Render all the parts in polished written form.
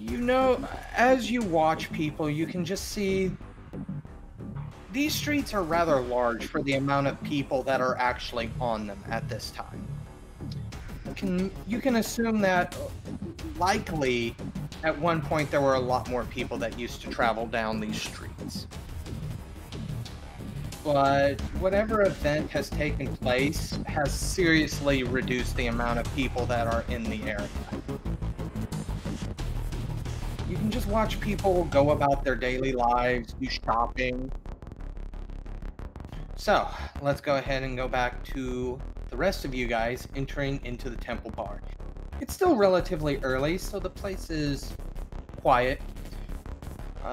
You know, as you watch people, you can just see these streets are rather large for the amount of people that are actually on them at this time. You can assume that likely at one point there were a lot more people that used to travel down these streets. But whatever event has taken place has seriously reduced the amount of people that are in the area. You can just watch people go about their daily lives, do shopping. So, let's go ahead and go back to the rest of you guys entering into the temple bar. It's still relatively early, so the place is quiet.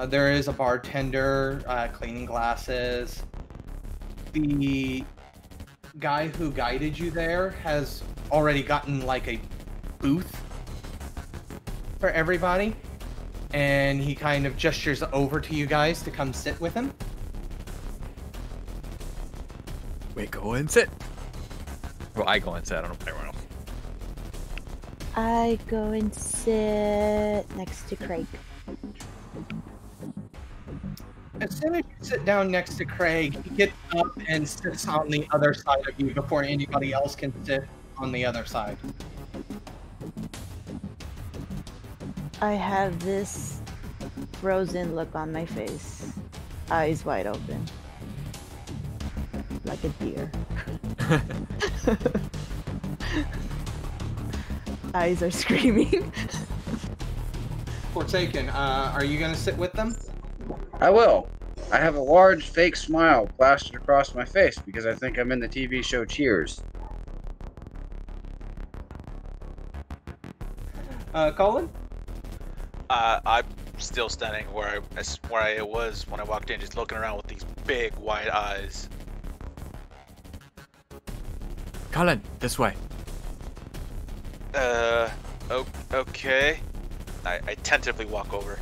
There is a bartender cleaning glasses. The guy who guided you there has already gotten like a booth for everybody, and he kind of gestures over to you guys to come sit with him. We go and sit. Well, I go and sit. I don't know about everyone else. I go and sit next to Craig. As soon as you sit down next to Craig, he gets up and sits on the other side of you before anybody else can sit on the other side. I have this frozen look on my face, eyes wide open, like a deer. Eyes are screaming. Forsaken, are you going to sit with them? I will. I have a large fake smile plastered across my face because I think I'm in the TV show Cheers. Cullen? I'm still standing where I was when I walked in, just looking around with these big wide eyes. Cullen, this way. Okay. I tentatively walk over.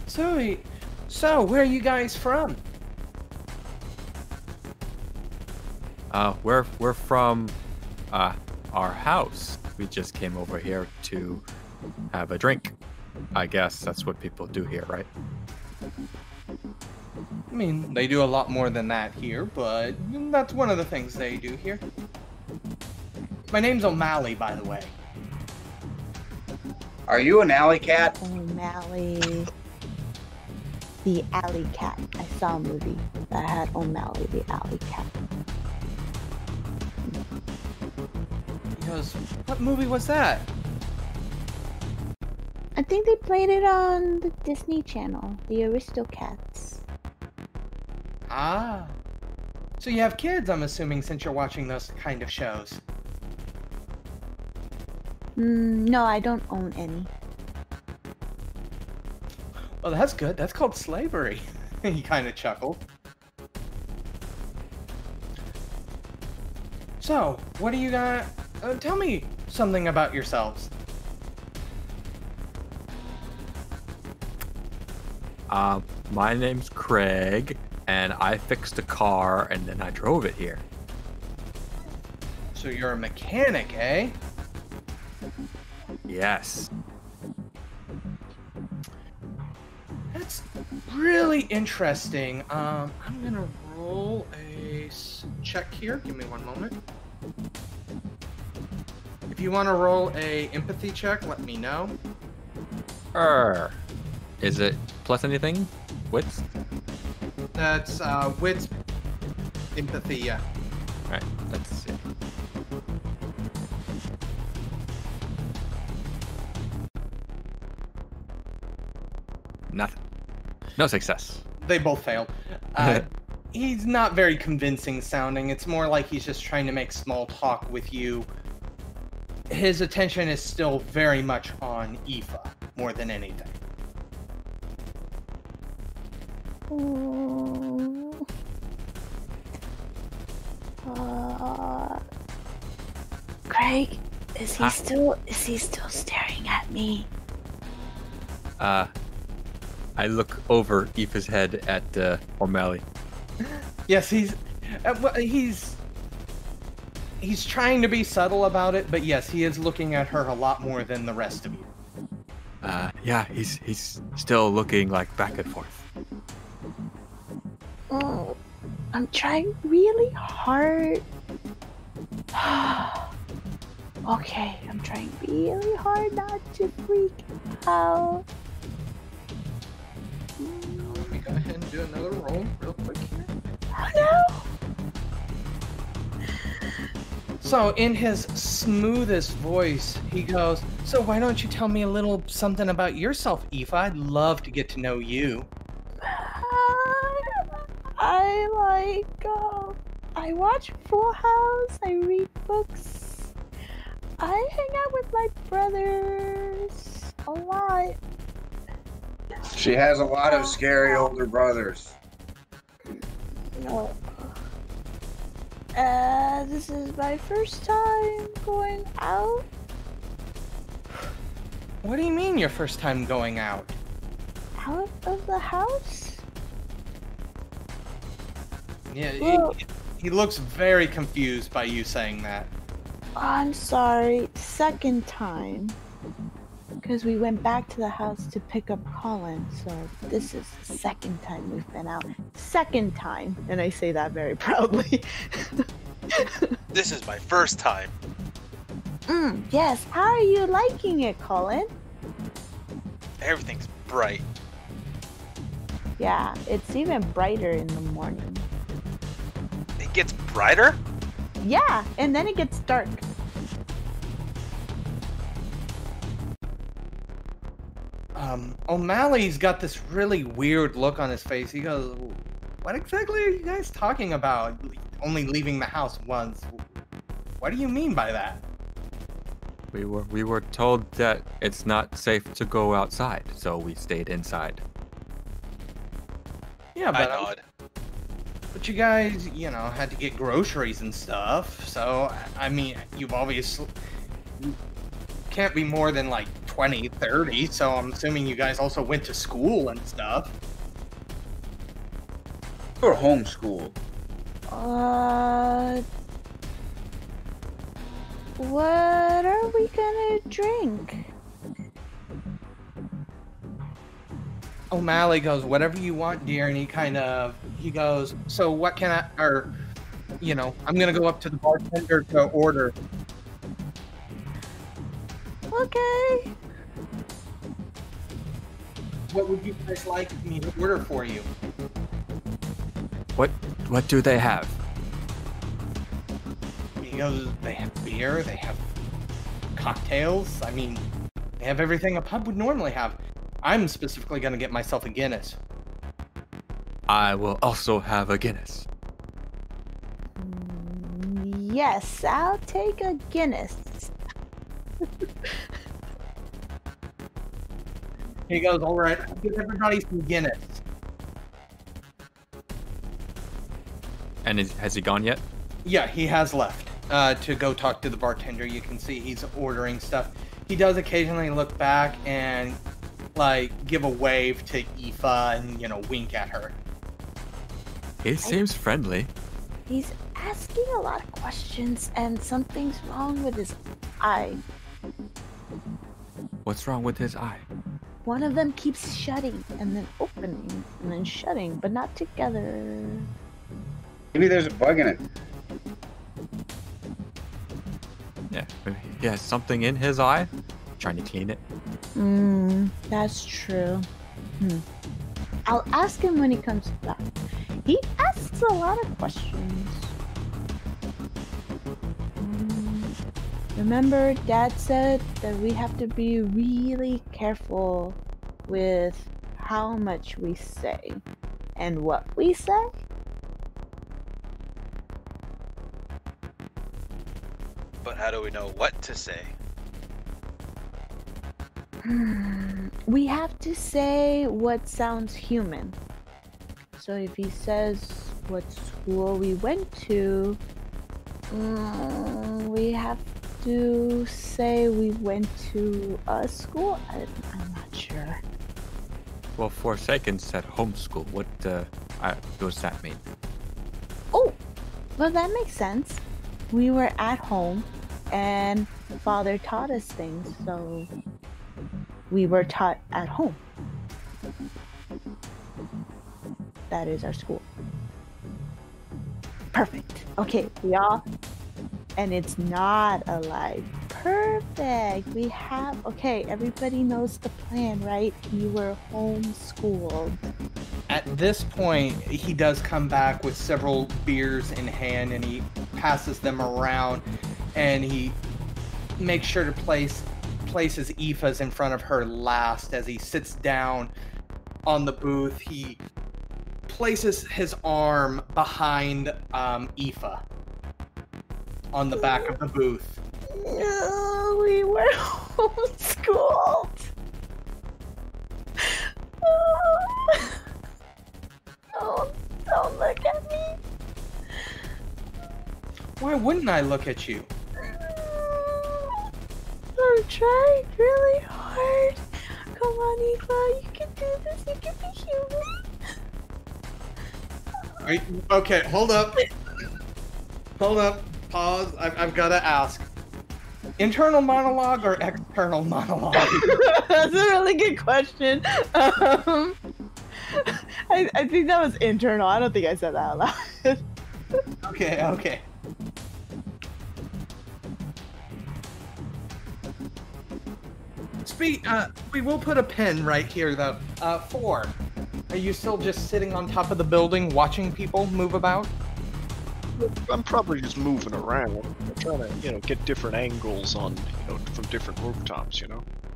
So where are you guys from? We're from our house. We just came over here to have a drink. I guess that's what people do here, right? I mean, they do a lot more than that here, but that's one of the things they do here. My name's O'Malley, by the way. Are you an alley cat? O'Malley. The alley cat. I saw a movie that had O'Malley, the alley cat. He goes, what movie was that? I think they played it on the Disney Channel, the Aristocats. Ah. So you have kids, I'm assuming, since you're watching those kind of shows. No, I don't own any. Oh, that's good. That's called slavery. He kind of chuckled. So, what do you got? Tell me something about yourselves. My name's Craig, and I fixed a car, and then I drove it here. So you're a mechanic, eh? Yes. That's really interesting. I'm gonna roll a check here. Give me one moment. If you want to roll a empathy check, let me know. Is it plus anything? Wits? That's wits, empathy, yeah. Alright, let's see. Nothing. No success. They both failed. He's not very convincing sounding. It's more like he's just trying to make small talk with you. His attention is still very much on Aoife, more than anything. Craig, is he still staring at me? I look over Aoife's head at O'Malley. Yes, he's he's trying to be subtle about it, but yes, he is looking at her a lot more than the rest of you. Yeah, he's still looking like back and forth. Oh, I'm trying really hard. Okay, I'm trying really hard not to freak out. Let me go ahead and do another roll real quick here. Oh no! So, in his smoothest voice, he goes, "So why don't you tell me a little something about yourself, Aoife? I'd love to get to know you." I watch Full House, I read books, I hang out with my brothers a lot. She has a lot of scary older brothers. No. This is my first time going out. What do you mean your first time going out? Out of the house? Yeah, Well, he looks very confused by you saying that. I'm sorry, second time. Because we went back to the house to pick up Cullen, so this is the second time we've been out. Second time! And I say that very proudly. This is my first time. Yes, how are you liking it, Cullen? Everything's bright. Yeah, it's even brighter in the morning. It gets brighter? Yeah, and then it gets dark. O'Malley's got this really weird look on his face. He goes, "What exactly are you guys talking about? Only leaving the house once? What do you mean by that?" We were told that it's not safe to go outside, so we stayed inside. Yeah, I but nod. But you guys, had to get groceries and stuff. So, I mean, you've obviously can't be more than like 20, 30. So I'm assuming you guys also went to school and stuff. Or homeschooled. What are we gonna drink? O'Malley goes, "Whatever you want, dear," and he goes, "So what can I'm gonna go up to the bartender to order." Okay. What would you guys like me to order for you? What do they have? He goes, "They have beer, they have cocktails. I mean, they have everything a pub would normally have. I'm specifically gonna get myself a Guinness." I will also have a Guinness. Yes, I'll take a Guinness. He goes, "All right, I'll give everybody some Guinness." And has he gone yet? Yeah, he has left to go talk to the bartender. You can see he's ordering stuff. He does occasionally look back and give a wave to Aoife and wink at her. He seems friendly. He's asking a lot of questions, and something's wrong with his eye. What's wrong with his eye? One of them keeps shutting and then opening and then shutting, but not together. Maybe there's a bug in it. Yeah, maybe he has something in his eye. Trying to clean it. That's true. I'll ask him when he comes back. He asks a lot of questions. Remember, Dad said that we have to be really careful with how much we say and what we say? But how do we know what to say? We have to say what sounds human. So if he says what school we went to, we have to say we went to a school? I'm not sure. Well, Forsaken said homeschool. What does that mean? Oh, well that makes sense. we were at home and Father taught us things, so we were taught at home. That is our school. Perfect. Okay, we all... And it's not alive. Perfect. We have... Okay, everybody knows the plan, right? You were homeschooled. At this point, he does come back with several beers in hand, and he passes them around, and he makes sure to places Aoife's in front of her last. As he sits down on the booth, he places his arm behind Aoife on the back of the booth. No, we were homeschooled. Oh, don't look at me. Why wouldn't I look at you? I'm trying really hard. Come on, Aoife, you can do this. You can be human. Okay, hold up. Hold up. Pause. I've got to ask. Internal monologue or external monologue? That's a really good question. I think that was internal. I don't think I said that out loud. Okay. We will put a pin right here, though. 4. Are you still just sitting on top of the building watching people move about? I'm probably just moving around. I'm trying to, get different angles on, from different rooftops,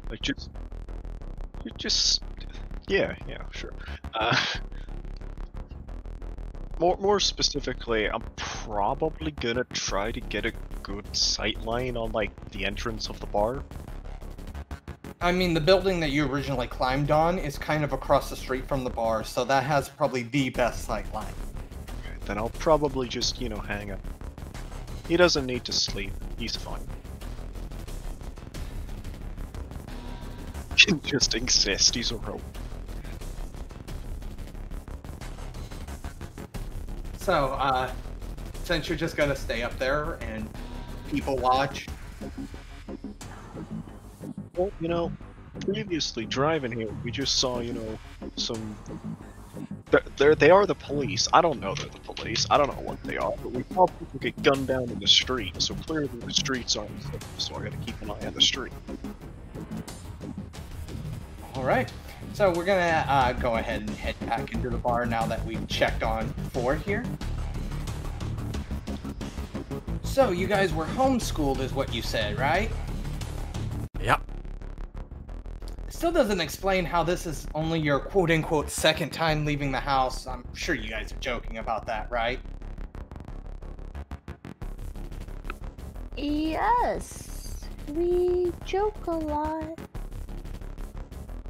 Like yeah, sure. More specifically, I'm probably gonna try to get a good sight line on, like, the entrance of the bar. I mean, the building that you originally climbed on is kind of across the street from the bar, so that has probably the best sight line. Then I'll probably just, hang up. He doesn't need to sleep. He's fine. Can just exist. He's a rope. So, since you're just gonna stay up there and people watch. Well, previously driving here, we just saw, some... They are the police. I don't know they're the police. I don't know what they are, but we saw people get gunned down in the street, so clearly the streets aren't safe, so I gotta keep an eye on the street. Alright, so we're gonna go ahead and head back into the bar now that we've checked on 4 here. So, you guys were homeschooled is what you said, right? Yep. Still doesn't explain how this is only your quote-unquote second time leaving the house. I'm sure you guys are joking about that, right? Yes, we joke a lot.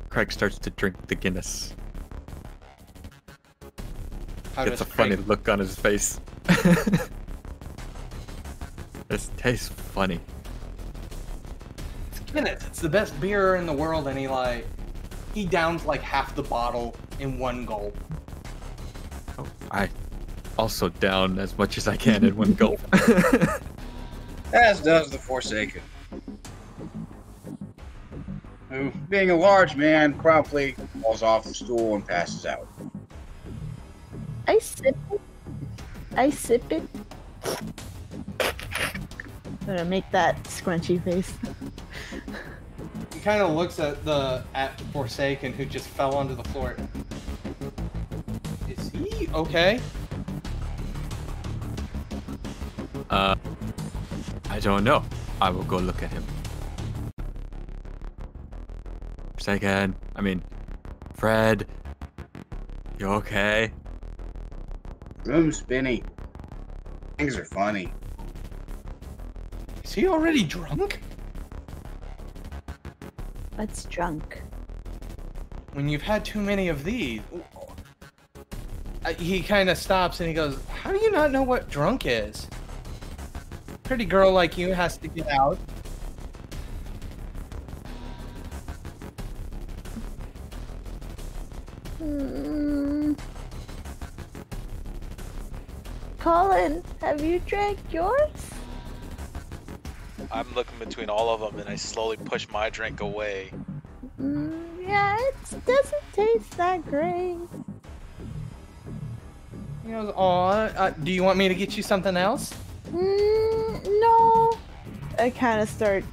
Craig starts to drink the Guinness. How Gets a does funny Craig- look on his face. This tastes funny. Guinness, it's the best beer in the world, and he downs like half the bottle in one gulp. Oh, I also down as much as I can in one gulp. As does the Forsaken, who, being a large man, promptly falls off the stool and passes out. I sip it. I'm gonna make that scrunchy face. He kind of looks at Forsaken, who just fell onto the floor. Is he okay? I don't know. I will go look at him. Fred, you okay? Room spinny. Things are funny. Is he already drunk? What's drunk? When you've had too many of these. He kind of stops and he goes, how do you not know what drunk is? Pretty girl like you has to get out. Cullen, have you drank yours? I'm looking between all of them, and I slowly push my drink away. Yeah, it doesn't taste that great. He goes, "Aw, do you want me to get you something else?" No. I kind of start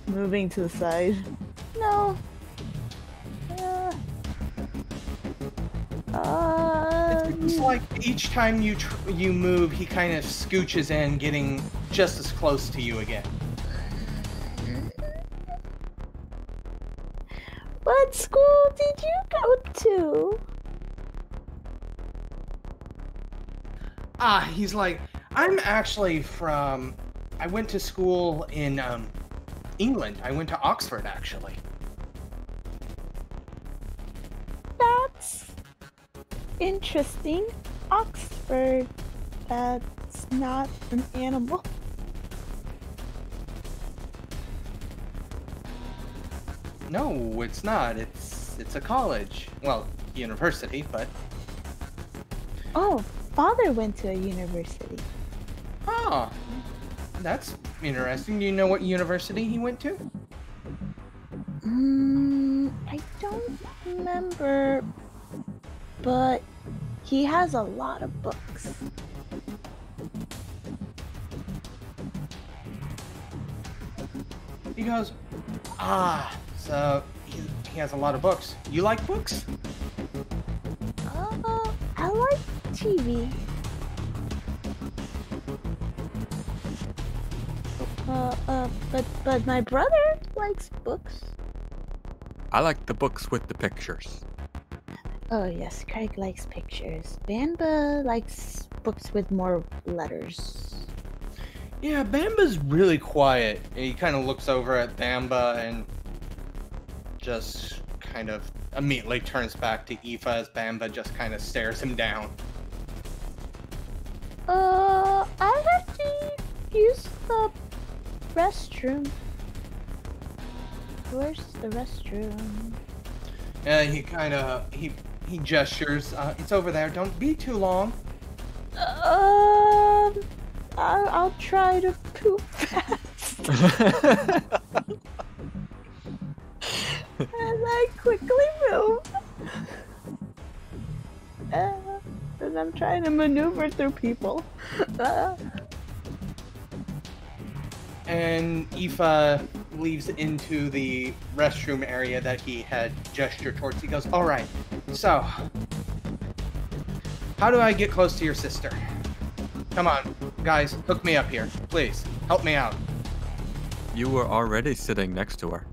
moving to the side. No. It's like each time you move, he kind of scooches in, getting just as close to you again. What school did you go to? He's like, I'm actually from. I went to school in England. I went to Oxford, actually. That's interesting. Oxford. That's not an animal. No, it's not. It's a college. Well, university, but. Oh, father went to a university. Oh, that's interesting. Do you know what university he went to? I don't remember, but he has a lot of books. He goes, so he has a lot of books. You like books? I like TV. But my brother likes books. I like the books with the pictures. Oh yes, Craig likes pictures. Banba likes books with more letters. Yeah, Bamba's really quiet. He kind of looks over at Banba and just kind of immediately turns back to Aoife as Banba just kind of stares him down. I have to use the restroom. Where's the restroom? And he kind of he gestures. It's over there. Don't be too long. I'll try to poop fast. And I quickly move. And I'm trying to maneuver through people. And Aoife leaves into the restroom area that he had gestured towards. He goes, "All right, so how do I get close to your sister? Come on, guys, hook me up here. Please, help me out." You were already sitting next to her.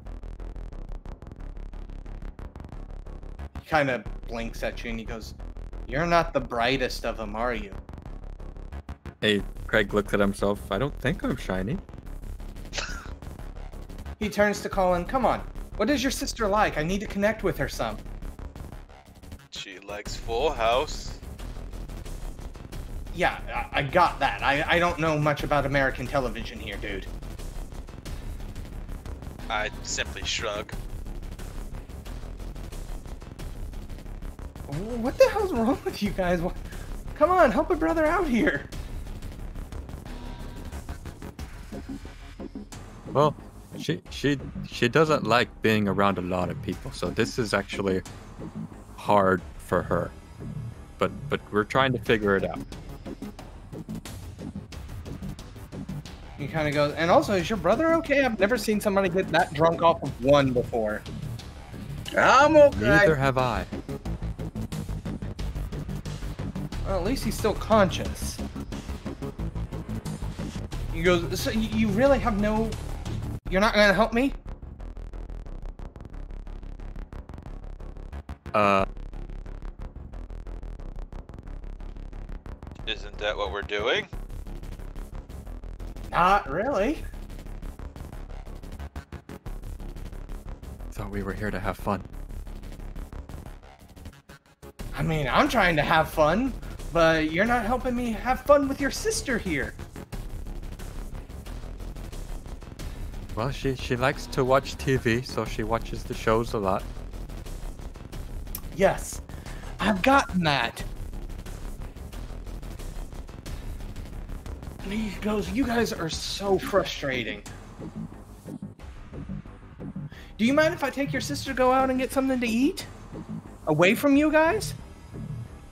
He kind of blinks at you and he goes, "You're not the brightest of them, are you?" Hey, Craig looks at himself. I don't think I'm shiny. He turns to Cullen. "Come on, what is your sister like? I need to connect with her some." She likes Full House. Yeah, I got that. I don't know much about American television here, dude. I simply shrug. What the hell's wrong with you guys? Come on, help a brother out here. Well, she doesn't like being around a lot of people, so this is actually hard for her. But we're trying to figure it out. He kind of goes, "And also, is your brother okay? I've never seen somebody get that drunk off of one before." I'm okay. Neither have I. Well, at least he's still conscious. He goes, "So you really have no... You're not gonna help me?" Isn't that what we're doing? Not really. Thought we were here to have fun. I mean, I'm trying to have fun, but you're not helping me have fun with your sister here. Well, she likes to watch TV, so she watches the shows a lot. Yes, I've gotten that. He goes, you guys are so frustrating. Do you mind if I take your sister to go out and get something to eat? Away from you guys?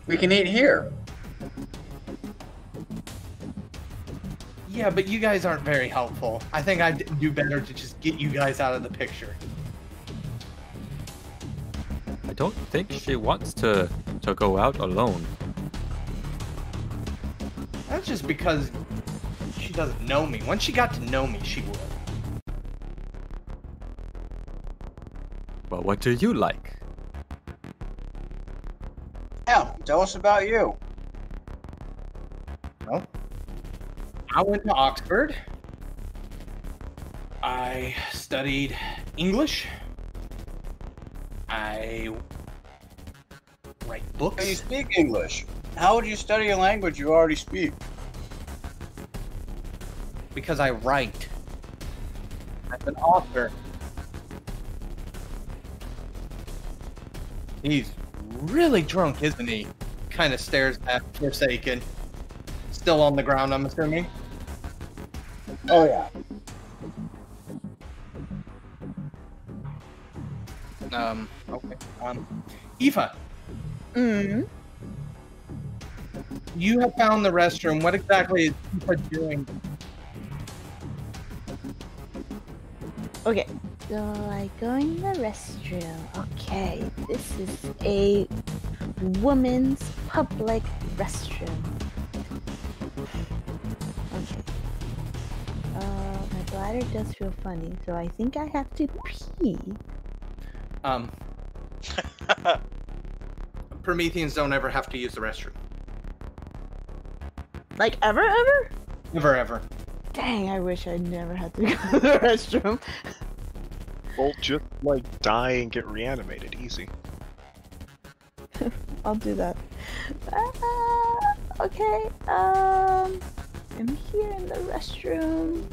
We can eat here. Yeah, but you guys aren't very helpful. I think I'd do better to just get you guys out of the picture. I don't think she wants to go out alone. That's just because she doesn't know me. Once she got to know me, she would. Well, what do you like? Yeah, tell us about you. Well, I went to Oxford. I studied English. I write books. You speak English. How would you study a language you already speak? Because I write. I'm an author. He's really drunk, isn't he? Kind of stares at Forsaken. Still on the ground, I'm assuming. Oh, yeah. Okay. Aoife. Mm. You have found the restroom. What exactly is Aoife doing? Okay. So I go in the restroom. Okay. This is a woman's public restroom. Okay. My bladder does feel funny, so I think I have to pee. Prometheans don't ever have to use the restroom. Like ever? Never ever. Dang, I wish I never had to go to the restroom. Well, just like die and get reanimated, easy. I'll do that. Okay. I'm here in the restroom.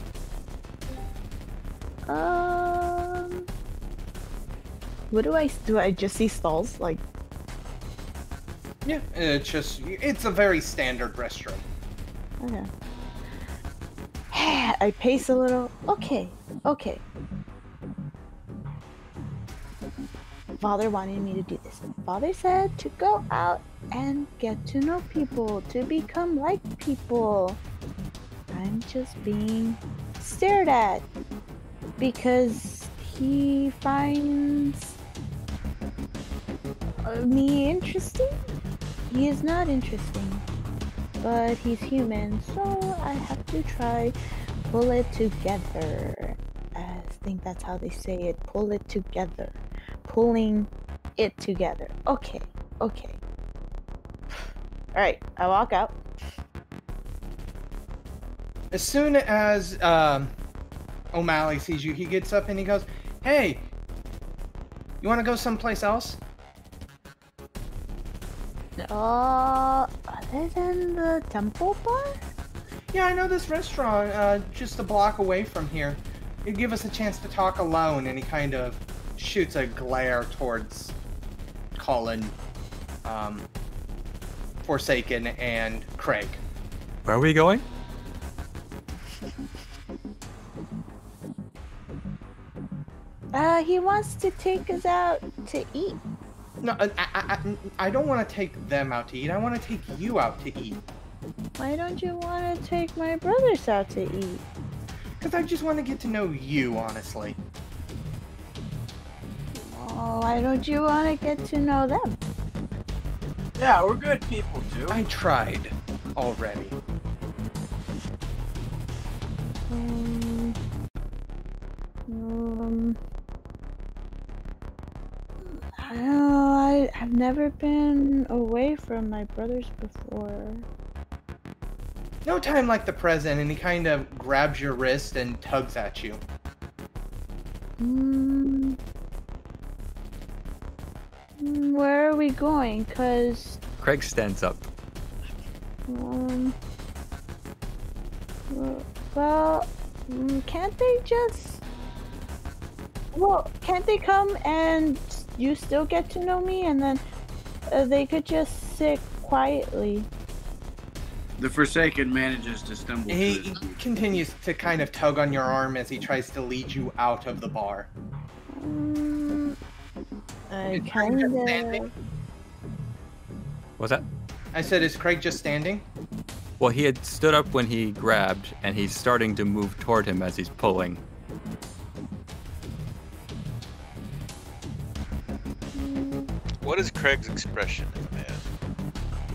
What do? I just see stalls? Like, Yeah, it's a very standard restroom. okay. I pace a little. Okay. Father wanted me to do this. Father said to go out and get to know people, to become like people. I'm just being stared at because he finds me interesting. He is not interesting, but he's human, so I have to try pull it together. I think that's how they say it. Pull it together. Pulling it together. Okay. Alright, I walk out. As soon as O'Malley sees you, he gets up and he goes, "Hey, you want to go someplace else?" Other than the temple bar? Yeah, I know this restaurant just a block away from here. It'd give us a chance to talk alone. And he kind of shoots a glare towards Cullen, Forsaken, and Craig. Where are we going? He wants to take us out to eat. No, I don't want to take them out to eat. I want to take you out to eat. Why don't you want to take my brothers out to eat? Because I just want to get to know you, honestly. Oh, why don't you want to get to know them? Yeah, we're good people, too. I tried already. I don't know, I've never been away from my brothers before. No time like the present, and he kind of grabs your wrist and tugs at you. Where are we going? 'Cause Craig stands up. well, can't they just... Well, can't they come and you still get to know me, and then they could just sit quietly? The Forsaken manages to stumble. He continues to kind of tug on your arm as he tries to lead you out of the bar. I Is Craig just standing? What's that? I said, is Craig just standing? Well, he had stood up when he grabbed, and he's starting to move toward him as he's pulling. What is Craig's expression,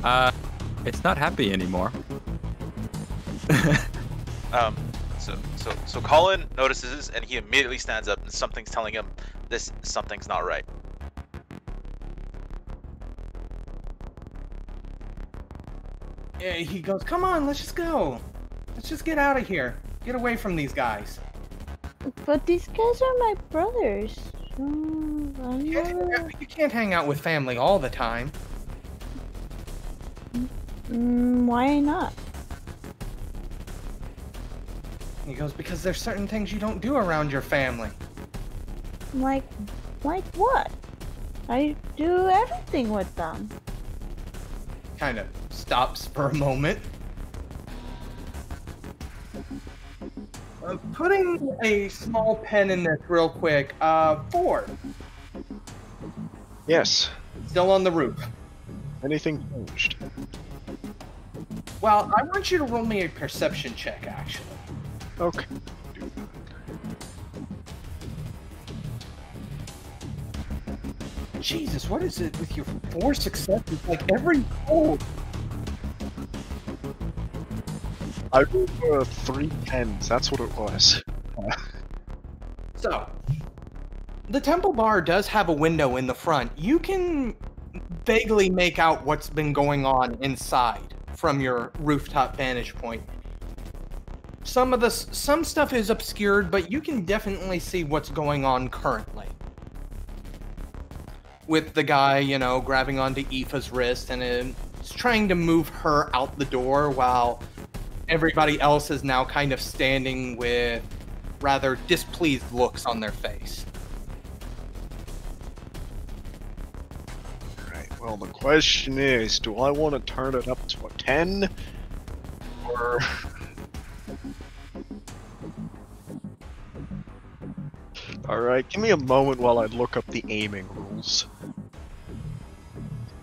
man? It's not happy anymore. So Cullen notices this, and he immediately stands up, and something's telling him something's not right. Yeah, he goes, come on, let's just go. Let's just get out of here. Get away from these guys. But these guys are my brothers. You can't hang out with family all the time. Why not? He goes, because there's certain things you don't do around your family. Like what? I do everything with them. Kind of stops for a moment. Putting a small pen in this real quick. 4. Yes. Still on the roof. Anything changed? Well, I want you to roll me a perception check, actually. Okay. Jesus, what is it with your 4 successes? Like every roll. I rolled 3 10s. That's what it was. So, the temple bar does have a window in the front. You can vaguely make out what's been going on inside from your rooftop vantage point. Some stuff is obscured, but you can definitely see what's going on currently. With the guy, you know, grabbing onto Aoife's wrist and is trying to move her out the door while everybody else is now kind of standing with rather displeased looks on their face. Alright, well the question is, do I want to turn it up to a 10? Or... Alright, give me a moment while I look up the aiming rules.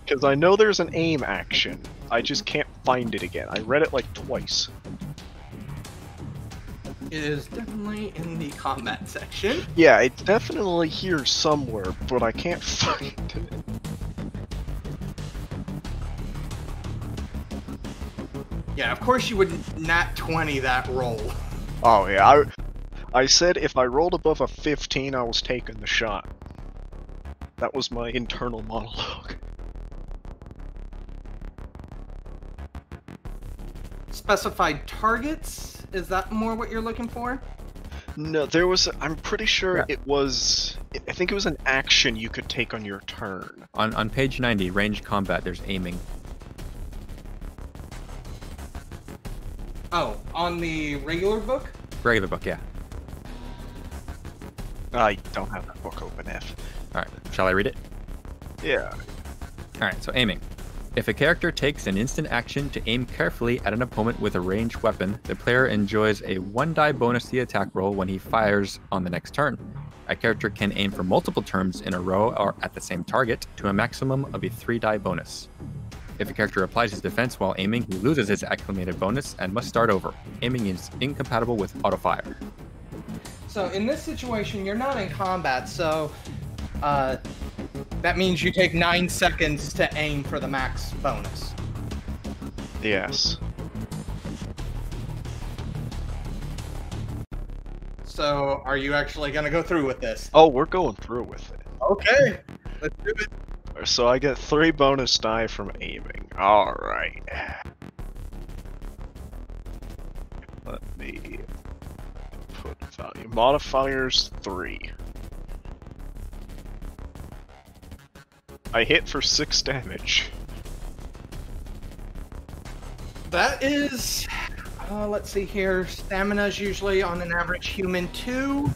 Because I know there's an aim action, I just can't find it again. I read it like twice. It is definitely in the combat section. Yeah, it's definitely here somewhere, but I can't find it. Yeah, of course you would nat 20 that roll. Oh yeah, I said if I rolled above a 15, I was taking the shot. That was my internal monologue. Specified targets? Is that more what you're looking for? No, there was. I'm pretty sure it was. I think it was an action you could take on your turn. On page 90, ranged combat, there's aiming. Oh, on the regular book? Regular book, yeah. I don't have that book open, F. Alright, shall I read it? Yeah. Alright, so aiming. If a character takes an instant action to aim carefully at an opponent with a ranged weapon, the player enjoys a 1 die bonus to the attack roll when he fires on the next turn. A character can aim for multiple turns in a row or at the same target to a maximum of a 3 die bonus. If a character applies his defense while aiming, he loses his acclimated bonus and must start over. Aiming is incompatible with auto-fire. So in this situation, you're not in combat, so that means you take 9 seconds to aim for the max bonus. Yes. So are you actually going to go through with this? Oh, we're going through with it. Okay, let's do it. So I get 3 bonus die from aiming. Alright. Let me put value. Modifiers 3. I hit for 6 damage. That is, let's see here, stamina's usually on an average human 2,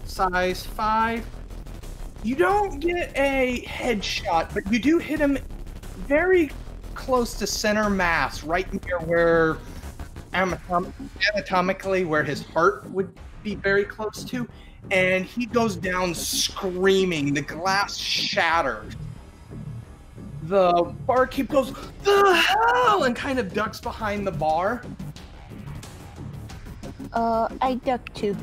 size 5. You don't get a headshot, but you do hit him very close to center mass, right near where anatomically where his heart would be very close to, and he goes down screaming. The glass shatters. The barkeep goes, "The hell!" and kind of ducks behind the bar. I duck too.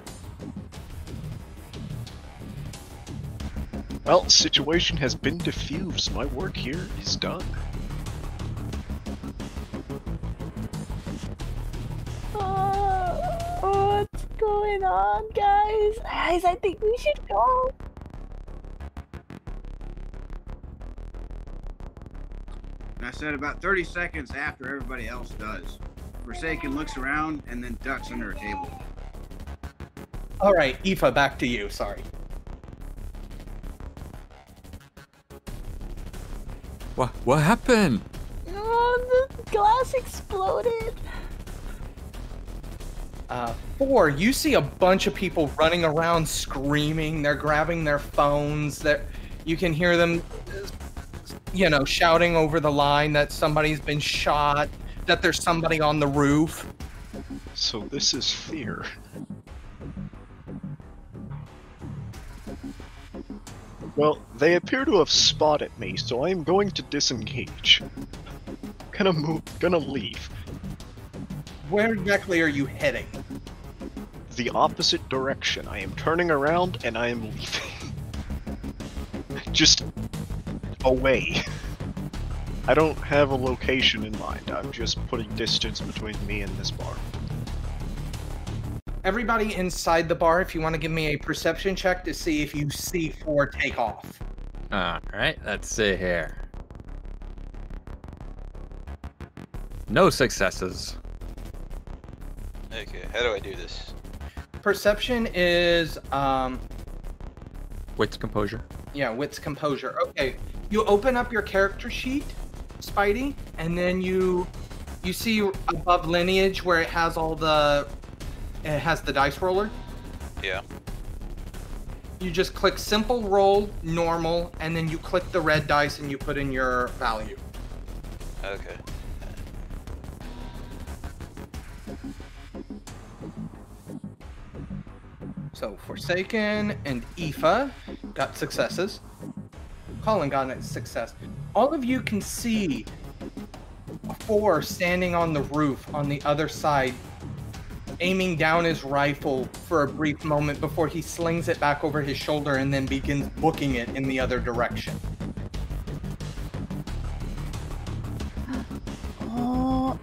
Well, situation has been diffused. My work here is done. What's going on, guys? Guys, I think we should go. And I said about 30 seconds after everybody else does. Forsaken looks around and then ducks under a table. All right, Aoife, back to you. Sorry. What happened? Oh, the glass exploded. 4, you see a bunch of people running around screaming. They're grabbing their phones. You can hear them, shouting over the line that somebody's been shot, that there's somebody on the roof. So this is fear. Well, they appear to have spotted me, so I'm going to disengage. Gonna leave. Where exactly are you heading? The opposite direction. I am turning around and I am leaving. Just away. I don't have a location in mind. I'm just putting distance between me and this bar. Everybody inside the bar, if you want to give me a perception check to see if you see 4 take off. Alright, let's see here. No successes. Okay, how do I do this? Perception is, Wits composure. yeah, wits composure. Okay, you open up your character sheet, Spidey, and then you see above lineage where it has it has the dice roller. Yeah. You just click simple roll, normal, and then you click the red dice and you put in your value. Okay. So Forsaken and Aoife got successes. Cullen got a success. All of you can see 4 standing on the roof on the other side, aiming down his rifle for a brief moment before he slings it back over his shoulder and then begins booking it in the other direction. Oh,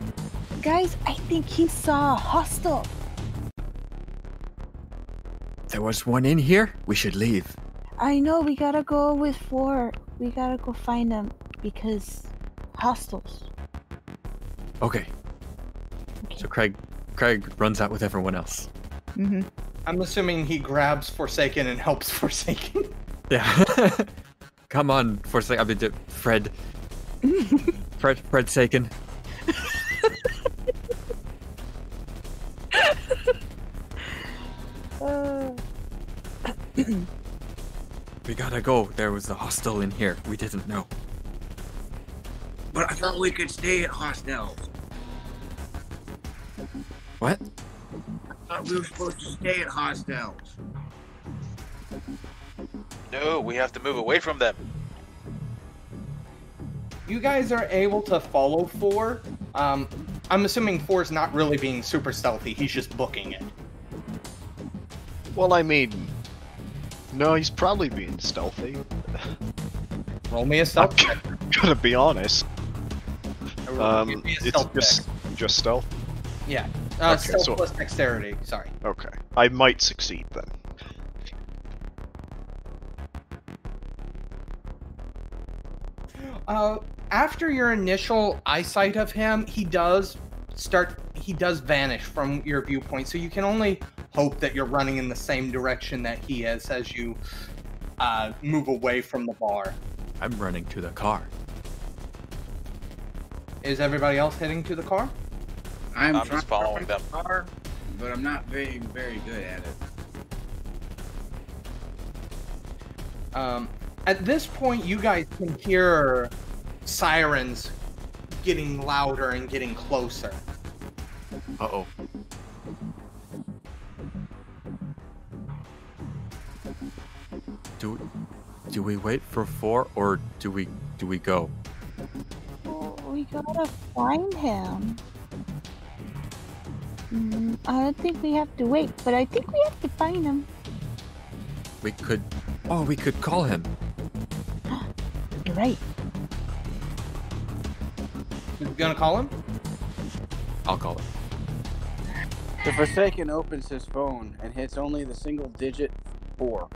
guys, I think he saw a hostile. There was one in here? We should leave. I know, we gotta go with 4. We gotta go find them because hostiles. Okay. So Craig runs out with everyone else. Mm-hmm. I'm assuming he grabs Forsaken and helps Forsaken. Yeah. Come on, Fred. Fred Saken. We gotta go. There was a hostel in here. We didn't know. But I thought we could stay at hostels. What? I thought we were supposed to stay at hostels. No, we have to move away from them. You guys are able to follow 4. I'm assuming 4's not really being super stealthy. He's just booking it. Well, I mean... No, he's probably being stealthy. Roll me a stealth check. Gonna be honest. Give me a stealth It's just stealth? Yeah. Okay, Stealth so- plus dexterity. Sorry. Okay. I might succeed then. After your initial eyesight of him, he does vanish from your viewpoint, so you can only hope that you're running in the same direction that he is as you move away from the bar. I'm running to the car. Is everybody else heading to the car? I'm trying just following to them. run the car, but I'm not very, very good at it. At this point, you guys can hear sirens getting louder and getting closer. Uh-oh. Do we wait for 4 or do we go? Well, we gotta find him. I don't think we have to wait, but I think we have to find him. We could call him. You're right. You gonna call him? I'll call him. The Forsaken opens his phone and hits only the single digit 4.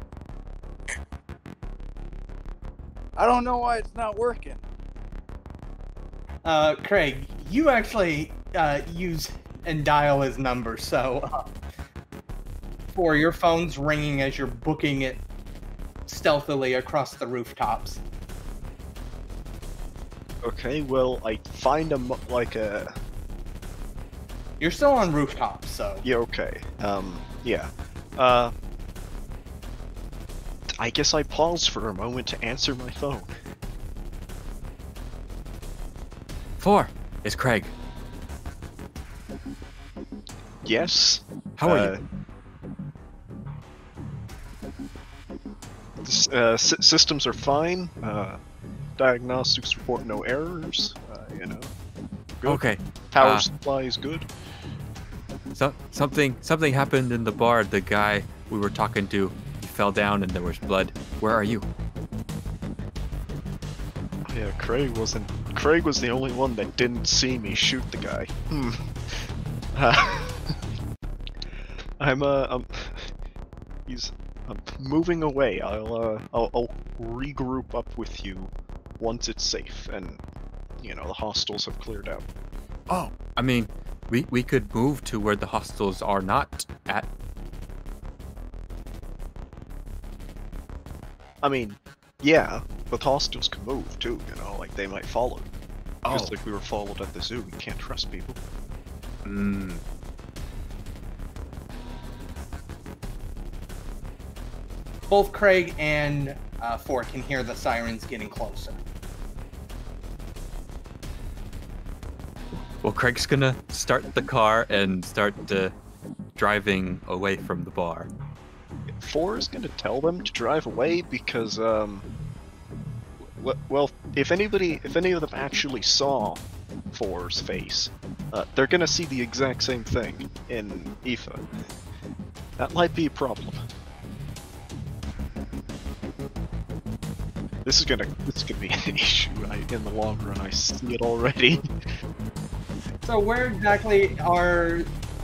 I don't know why it's not working. Craig, you actually use and dial his number, so for your phone's ringing as you're booking it stealthily across the rooftops. Okay, well, I find a You're still on rooftops, so yeah, okay. Yeah. I guess I pause for a moment to answer my phone. 4, it's Craig. Yes. How are you? Systems are fine. Diagnostics report no errors. Good. Okay. Power supply is good. Something happened in the bar. The guy we were talking to, he fell down and there was blood. Where are you? Yeah, Craig was the only one that didn't see me shoot the guy. I'm moving away. I'll regroup up with you once it's safe and the hostiles have cleared out. Oh, I mean, we could move to where the hostiles are not at. I mean, yeah, but hostiles can move too, like they might follow. Just like we were followed at the zoo, you can't trust people. both Craig and 4 can hear the sirens getting closer. Well, Craig's gonna start the car and start driving away from the bar. 4 is gonna tell them to drive away because, well, if any of them actually saw 4's face, they're gonna see the exact same thing in Aoife. That might be a problem. This is gonna be an issue in the long run. I see it already. So where exactly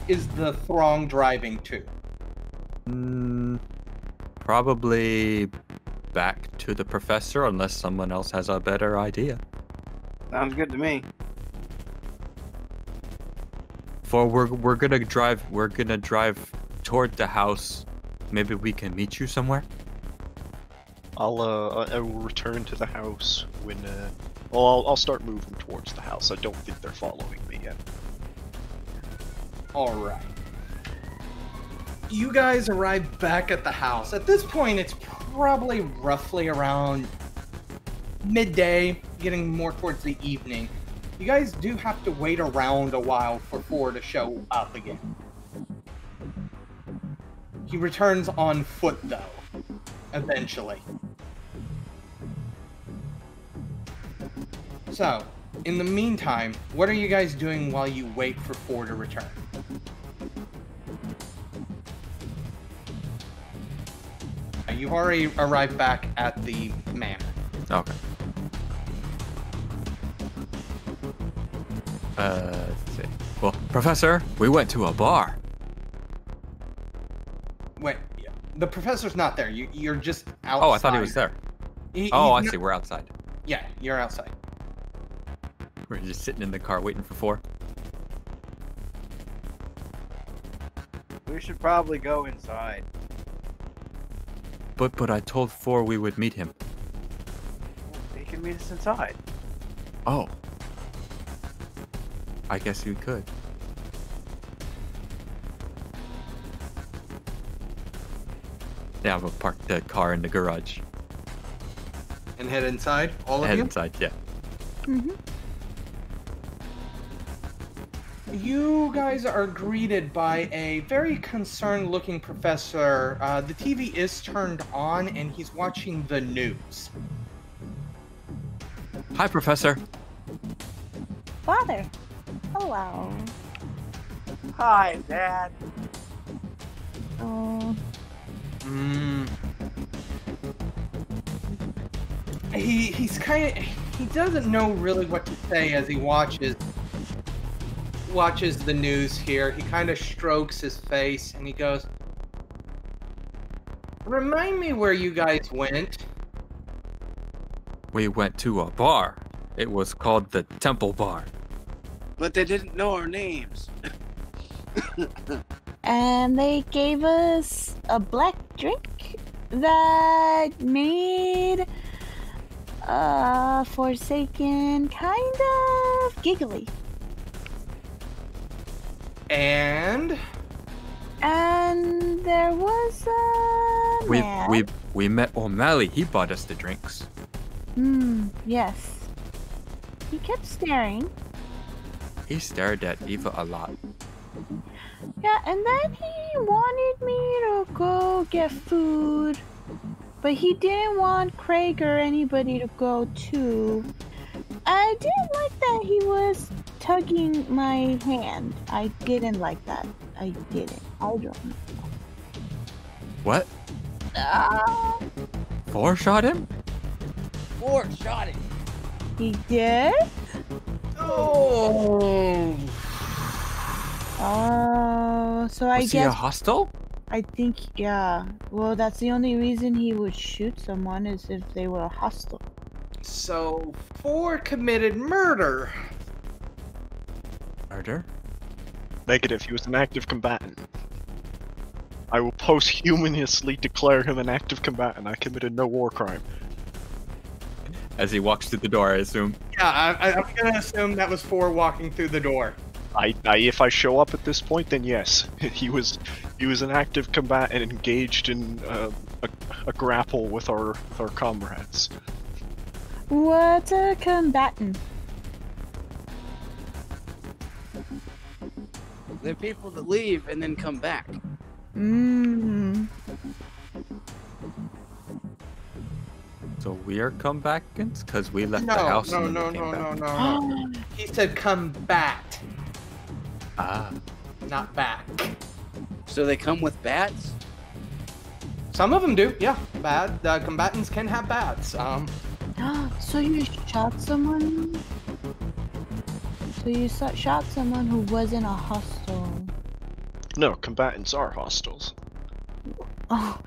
is the Throng driving to? Probably back to the professor, unless someone else has a better idea. Sounds good to me. For we're gonna drive toward the house. Maybe we can meet you somewhere. I will return to the house when I'll start moving towards the house. I don't think they're following me yet. Alright. You guys arrive back at the house. At this point, it's probably roughly around midday, getting more towards the evening. You guys do have to wait around a while for 4 to show up again. He returns on foot, though, eventually. So, in the meantime, what are you guys doing while you wait for 4 to return? You've already arrived back at the manor. Okay. Let's see. Well, Professor, we went to a bar. Wait, the professor's not there. You're just outside. Oh, I thought he was there. I see. We're outside. Yeah, you're outside. We're just sitting in the car waiting for 4. We should probably go inside. But I told 4 we would meet him. He can meet us inside. Oh. I guess we could. Yeah, we'll park the car in the garage. And head inside, all of you? Head inside, yeah. Mm-hmm. You guys are greeted by a very concerned-looking professor. The TV is turned on, and he's watching the news. Hi, Professor. Father. Hello. Hi, Dad. Oh. He's kind of... He doesn't know really what to say as he watches the news here. He kind of strokes his face, and he goes, "Remind me where you guys went." We went to a bar. It was called the Temple Bar. But they didn't know our names. And they gave us a black drink that made Forsaken kind of giggly. And there was a man. We met O'Malley. He bought us the drinks. Yes. He kept staring. He stared at Eva a lot. Yeah, and then he wanted me to go get food. But he didn't want Craig or anybody to go too. I didn't like that he was tugging my hand. I didn't like that. I didn't. I don't know. What? Four shot him? 4 shot him. He did? oh, Oh, so I Was he a guess hostile? I think yeah. Well, that's the only reason he would shoot someone is if they were hostile. so 4 committed murder. Murder? Negative, he was an active combatant. I will posthumously declare him an active combatant. I committed no war crime. As he walks through the door, I assume. Yeah, I'm gonna assume that was 4 walking through the door. If I show up at this point, then yes, he was an active combatant engaged in a grapple with our comrades. What's a combatant? They're people that leave and then come back. So we are combatants because we left No, the house. no, and then no, we came no, back. no. He said combat, Ah, not back. So they come with bats? Some of them do, yeah. Combatants can have bats. So you shot someone? So you shot someone who wasn't a hostile. No, combatants are hostiles. Oh,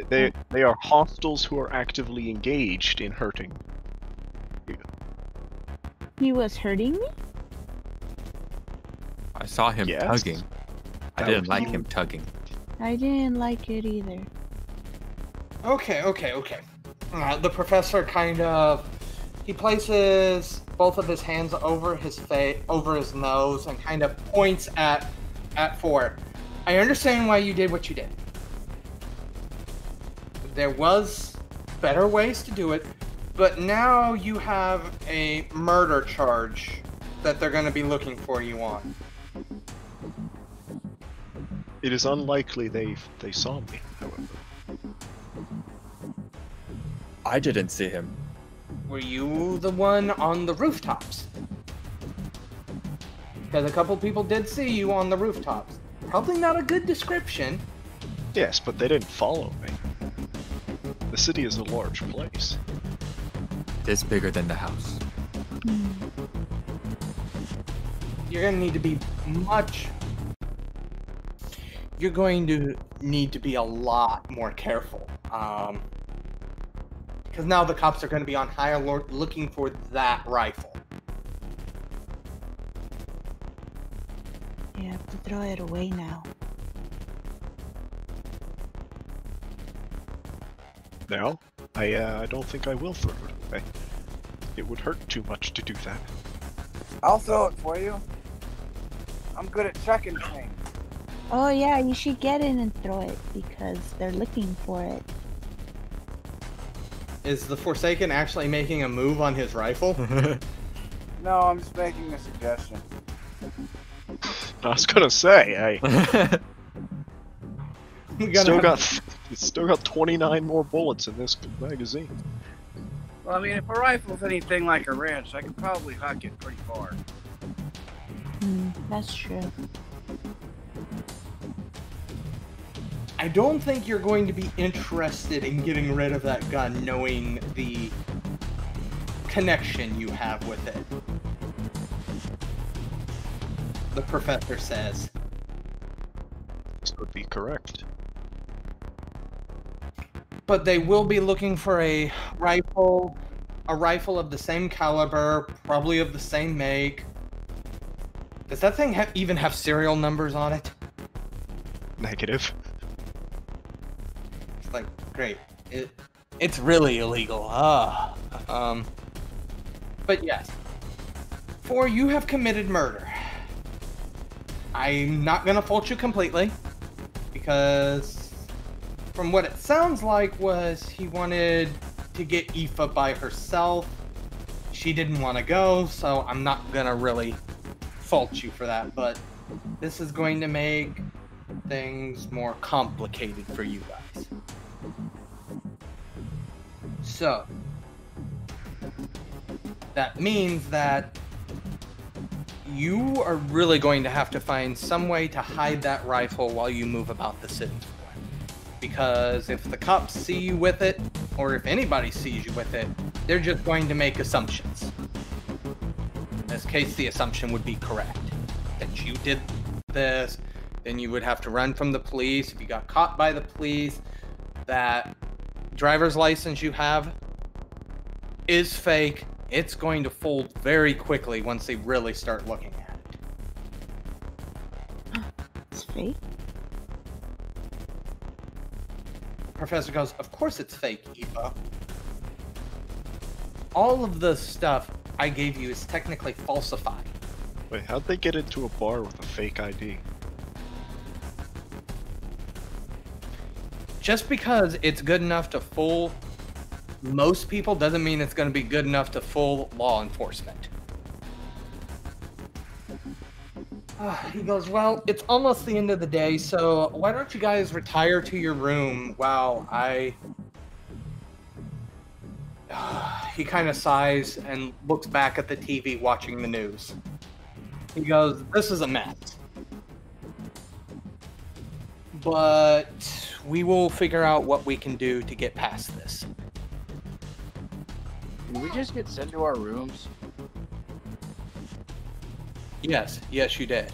They are hostiles who are actively engaged in hurting. he was hurting me? I saw him Yes. tugging. I That didn't was like you. him tugging. I didn't like it either. Okay. The professor kind of... He places both of his hands over his face, over his nose, and kind of points at 4. I understand why you did what you did. There was better ways to do it, but now you have a murder charge that they're going to be looking for you on. It is unlikely they saw me, however. I didn't see him. Were you the one on the rooftops? Because a couple people did see you on the rooftops. Probably not a good description. Yes, but they didn't follow me. The city is a large place. It is bigger than the house. You're going to need to be You're going to need to be a lot more careful. Because now the cops are going to be on high alert looking for that rifle. You have to throw it away now. Now, I don't think I will throw it away. It would hurt too much to do that. I'll throw it for you. I'm good at checking things. Oh yeah, you should get in and throw it because they're looking for it. Is the Forsaken actually making a move on his rifle? No, I'm just making a suggestion. I was gonna say, hey, We gotta still got 29 more bullets in this magazine. Well, I mean, if a rifle's anything like a wrench, I could probably huck it pretty far. That's true. I don't think you're going to be interested in getting rid of that gun, knowing the connection you have with it. The professor says. This would be correct. But they will be looking for a rifle of the same caliber, probably of the same make. Does that thing even have serial numbers on it? Negative. It's like, great. It's really illegal. But yes. 4, you have committed murder. I'm not gonna fault you completely, because from what it sounds like was he wanted to get Aoife by herself. She didn't want to go, so I'm not gonna really fault you for that, but this is going to make things more complicated for you guys. So that means that you are really going to have to find some way to hide that rifle while you move about the city. Because if the cops see you with it, or if anybody sees you with it, they're just going to make assumptions. In this case, the assumption would be correct. That you did this, then you would have to run from the police. If you got caught by the police, that driver's license you have is fake. It's going to fold very quickly once they really start looking at it. It's fake? Professor goes, of course it's fake, Aoife. All of the stuff I gave you is technically falsified. Wait, how'd they get into a bar with a fake ID? Just because it's good enough to fool most people doesn't mean it's going to be good enough to fool law enforcement. He goes, well, it's almost the end of the day, so why don't you guys retire to your room while I... He kind of sighs and looks back at the TV watching the news. He goes, this is a mess. But we will figure out what we can do to get past this. Can we just get sent to our rooms? Yes, you did.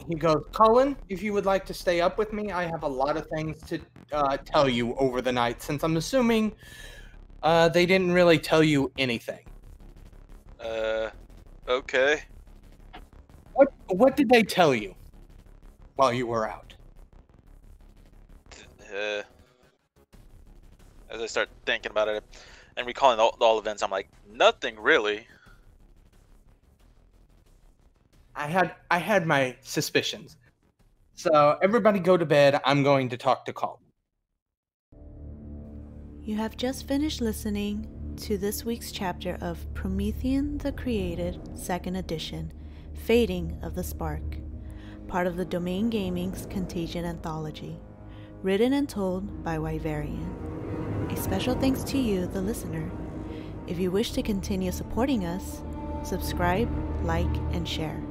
He goes, Cullen, if you would like to stay up with me, I have a lot of things to tell you over the night, since I'm assuming they didn't really tell you anything. Okay. What did they tell you while you were out? As I start thinking about it and recalling all events, I'm like, nothing really. I had my suspicions. So everybody go to bed. I'm going to talk to Cullen. You have just finished listening to this week's chapter of Promethean the Created, 2nd edition, Fading of the Spark, part of the Domain Gaming's Contagion Anthology, written and told by Wyverian. A special thanks to you, the listener. If you wish to continue supporting us, subscribe, like, and share.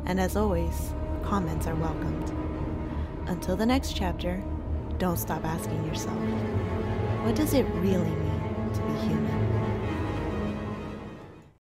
And as always, comments are welcomed. Until the next chapter, don't stop asking yourself, what does it really mean to be human?